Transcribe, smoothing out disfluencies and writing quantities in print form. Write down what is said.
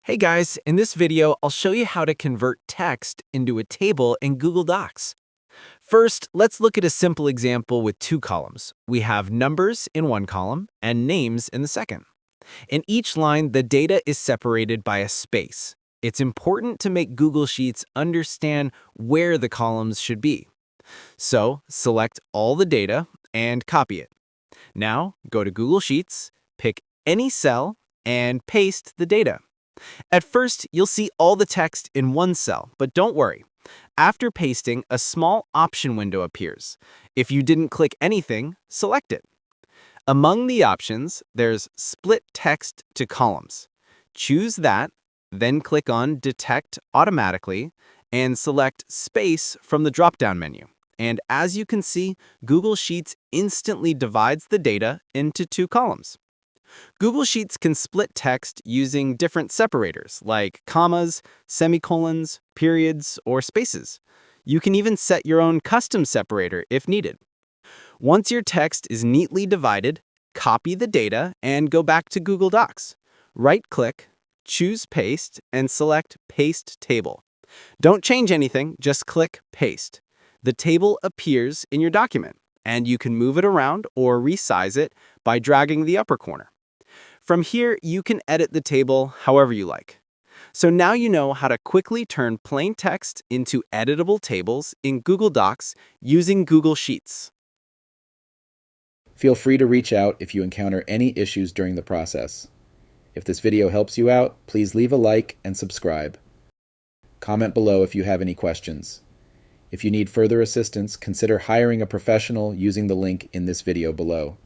Hey guys, in this video, I'll show you how to convert text into a table in Google Docs. First, let's look at a simple example with two columns. We have numbers in one column and names in the second. In each line, the data is separated by a space. It's important to make Google Sheets understand where the columns should be. So, select all the data and copy it. Now, go to Google Sheets, pick any cell, and paste the data. At first, you'll see all the text in one cell, but don't worry. After pasting, a small option window appears. If you didn't click anything, select it. Among the options, there's Split Text to Columns. Choose that, then click on Detect Automatically, and select Space from the drop-down menu. And as you can see, Google Sheets instantly divides the data into two columns. Google Sheets can split text using different separators like commas, semicolons, periods, or spaces. You can even set your own custom separator if needed. Once your text is neatly divided, copy the data and go back to Google Docs. Right-click, choose Paste, and select Paste Table. Don't change anything, just click Paste. The table appears in your document, and you can move it around or resize it by dragging the upper corner. From here, you can edit the table however you like. So now you know how to quickly turn plain text into editable tables in Google Docs using Google Sheets. Feel free to reach out if you encounter any issues during the process. If this video helps you out, please leave a like and subscribe. Comment below if you have any questions. If you need further assistance, consider hiring a professional using the link in this video below.